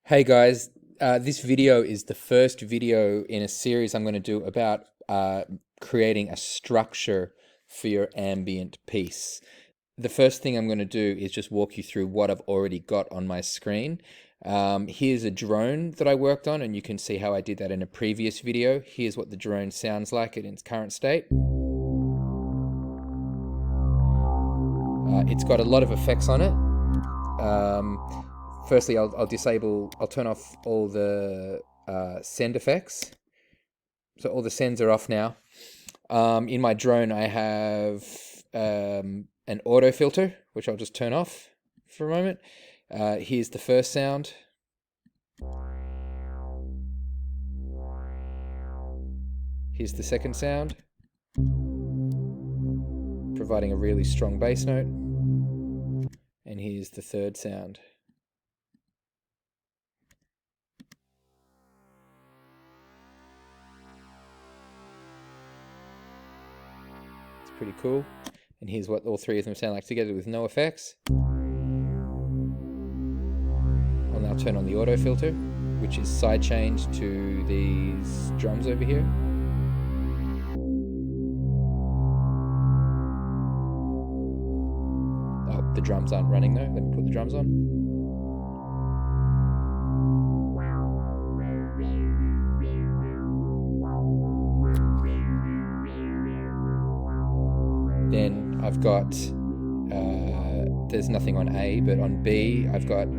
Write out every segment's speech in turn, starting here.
Hey guys, this video is the first video in a series I'm going to do about creating a structure for your ambient piece. The first thing I'm going to do is just walk you through what I've already got on my screen. Here's a drone that I worked on, and you can see how I did that in a previous video. Here's what the drone sounds like in its current state. It's got a lot of effects on it. Firstly, I'll turn off all the send effects. So all the sends are off now. In my drone, I have an auto filter, which I'll just turn off for a moment. Here's the first sound. Here's the second sound, providing a really strong bass note. And here's the third sound. It's pretty cool. And here's what all three of them sound like together with no effects. I'll now turn on the auto filter, which is sidechained to these drums over here. Oh, the drums aren't running though. Let me put the drums on. Then I've got, there's nothing on A, but on B, I've got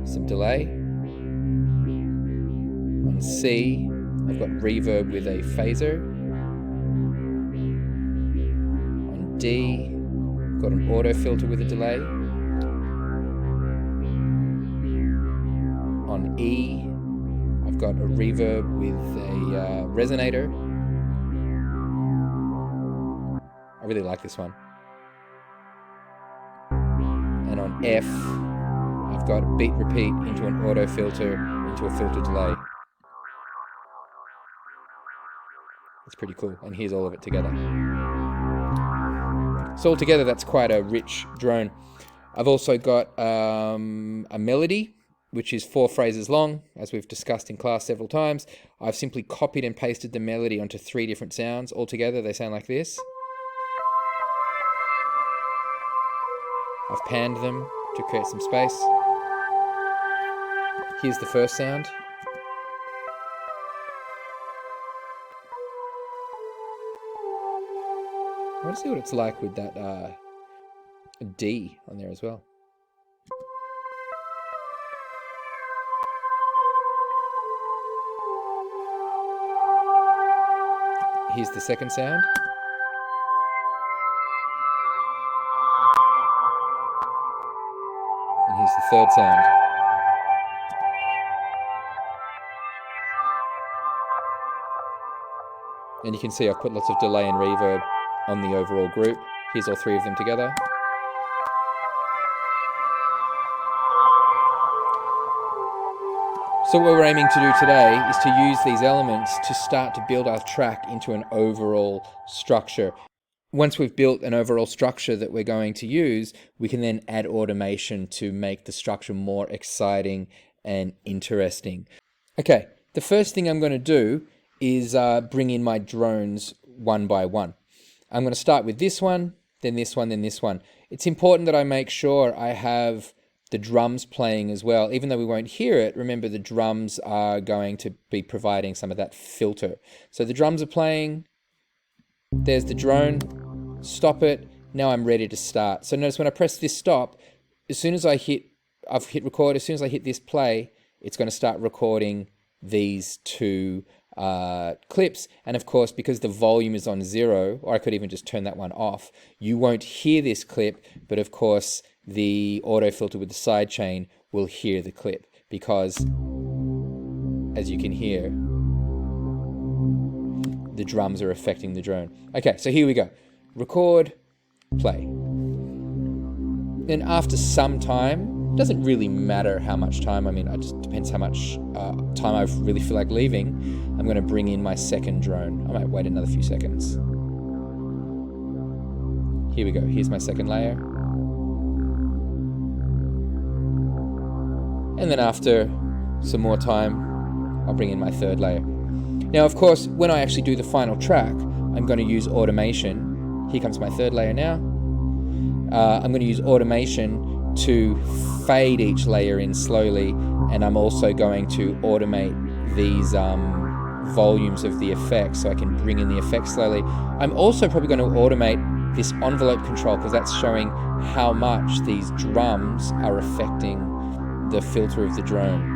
some delay. On C, I've got reverb with a phaser. On D, I've got an auto filter with a delay. On E, I've got a reverb with a resonator. I really like this one. And on F, I've got a beat repeat into an auto filter into a filter delay. It's pretty cool, and here's all of it together. So altogether, that's quite a rich drone. I've also got a melody, which is 4 phrases long, as we've discussed in class several times. I've simply copied and pasted the melody onto 3 different sounds. Altogether, they sound like this. I've panned them to create some space. Here's the first sound. I want to see what it's like with that D on there as well. Here's the second sound. And here's the third sound. And you can see I've put lots of delay and reverb on the overall group. Here's all 3 of them together. So what we're aiming to do today is to use these elements to start to build our track into an overall structure. Once we've built an overall structure that we're going to use, we can then add automation to make the structure more exciting and interesting. Okay, the first thing I'm going to do is bring in my drones one by one. I'm going to start with this one, then this one, then this one. It's important that I make sure I have the drums playing as well. Even though we won't hear it, remember the drums are going to be providing some of that filter. So the drums are playing. There's the drone. Stop it. Now I'm ready to start. So notice when I press this stop, as soon as I've hit record, as soon as I hit this play, it's going to start recording these 2 clips. And of course, because the volume is on 0, or I could even just turn that one off, you won't hear this clip, but of course the auto filter with the sidechain will hear the clip, because as you can hear, the drums are affecting the drone. Okay, so here we go. Record, play. Then after some time, doesn't really matter how much time, I mean, it just depends how much time I really feel like leaving, I'm going to bring in my second drone. I might wait another few seconds. Here we go. Here's my second layer. And then after some more time, I'll bring in my third layer. Now, of course, when I actually do the final track, I'm going to use automation. Here comes my third layer now. I'm going to use automation to fade each layer in slowly, and I'm also going to automate these volumes of the effects so I can bring in the effects slowly. I'm also probably going to automate this envelope control because that's showing how much these drums are affecting the filter of the drone.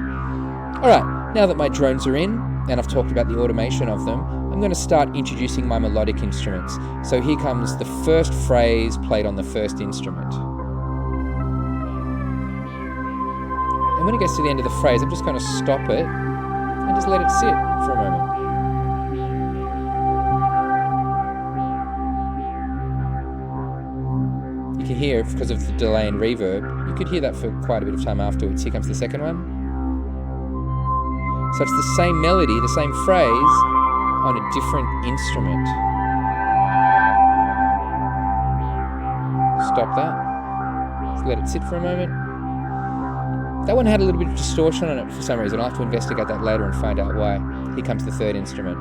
Alright, now that my drones are in, and I've talked about the automation of them, I'm going to start introducing my melodic instruments. So here comes the first phrase played on the first instrument. And when it gets to the end of the phrase, I'm just going to stop it and just let it sit for a moment. You can hear, because of the delay and reverb, you could hear that for quite a bit of time afterwards. Here comes the second one. So it's the same melody, the same phrase, on a different instrument. Stop that. Just let it sit for a moment. That one had a little bit of distortion on it for some reason. I'll have to investigate that later and find out why. Here comes the third instrument.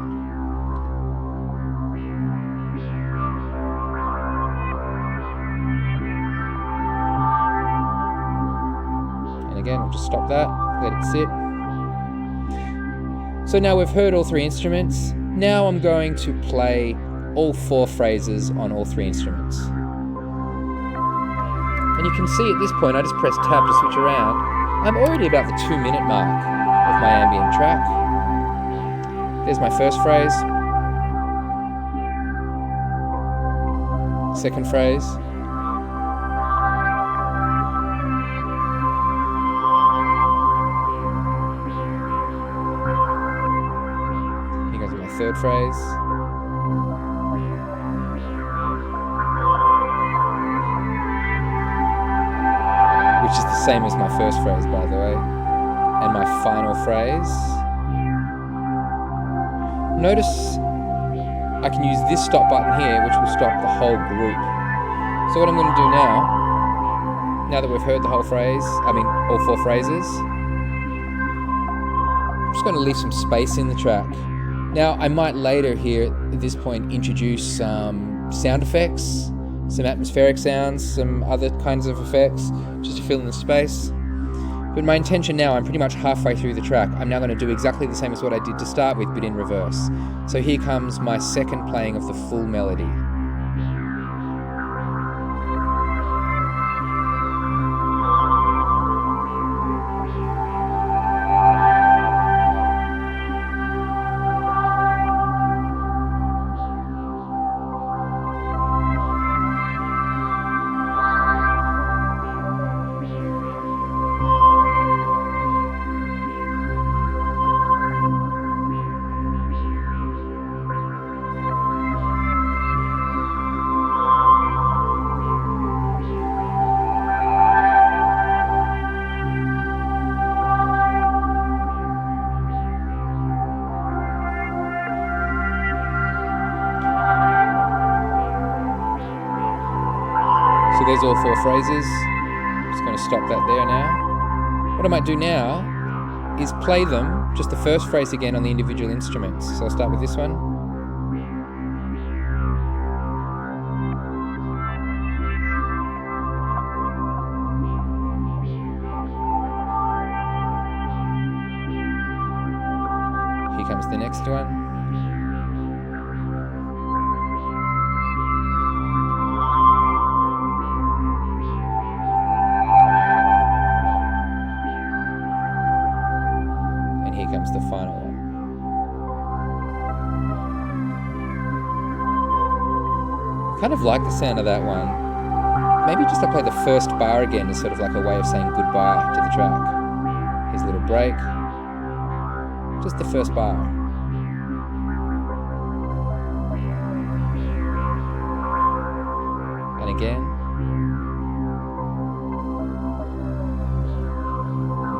And again, I'll just stop that, let it sit. So now we've heard all three instruments. Now I'm going to play all four phrases on all three instruments. And you can see at this point, I just press tab to switch around. I'm already about the 2-minute mark of my ambient track. There's my first phrase. Second phrase. Third phrase. Which is the same as my first phrase, by the way. And my final phrase. Notice I can use this stop button here, which will stop the whole group. So what I'm going to do now that we've heard the whole phrase, all four phrases, I'm just going to leave some space in the track. Now, I might later here, at this point, introduce some sound effects, some atmospheric sounds, some other kinds of effects, just to fill in the space. But my intention now, I'm pretty much halfway through the track. I'm now going to do exactly the same as what I did to start with, but in reverse. So here comes my second playing of the full melody. So there's all four phrases. I'm just going to stop that there now. What I might do now is play them, just the first phrase again on the individual instruments. So I'll start with this one. Here comes the next one. Here comes the final one. Kind of like the sound of that one. Maybe just to play the first bar again as sort of like a way of saying goodbye to the track. Here's a little break. Just the first bar. And again.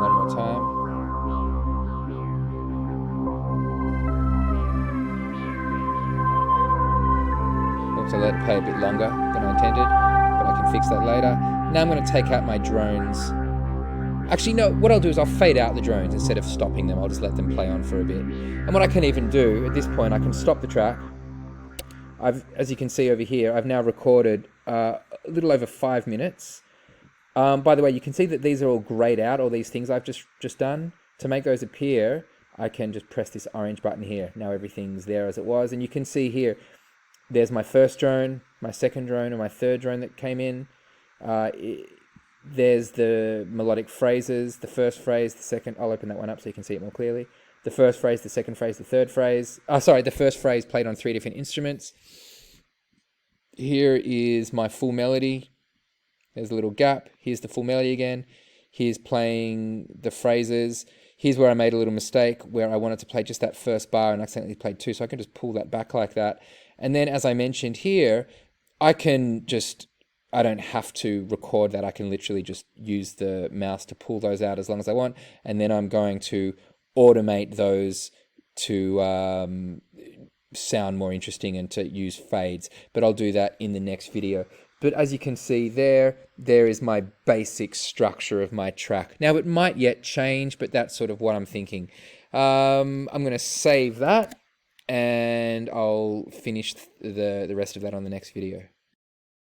One more time. So let it play a bit longer than I intended, but I can fix that later. Now I'm going to take out my drones Actually, no, what I'll do is I'll fade out the drones instead of stopping them. I'll just let them play on for a bit. And what I can even do at this point, I can stop the track. As you can see over here, I've now recorded a little over 5 minutes. By the way, you can see that these are all grayed out, all these things I've just done. To make those appear, I can just press this orange button here. Now everything's there as it was. And you can see here, there's my first drone, my second drone, and my third drone that came in. There's the melodic phrases, the first phrase, the second. I'll open that one up so you can see it more clearly. The first phrase, the second phrase, the third phrase. The first phrase played on 3 different instruments. Here is my full melody. There's a little gap. Here's the full melody again. Here's playing the phrases. Here's where I made a little mistake where I wanted to play just that first bar and accidentally played 2. So I can just pull that back like that. And then as I mentioned here, I don't have to record that. I can literally just use the mouse to pull those out as long as I want. And then I'm going to automate those to sound more interesting and to use fades. But I'll do that in the next video. But as you can see there is my basic structure of my track. Now it might yet change, but that's sort of what I'm thinking. I'm going to save that and I'll finish the rest of that on the next video.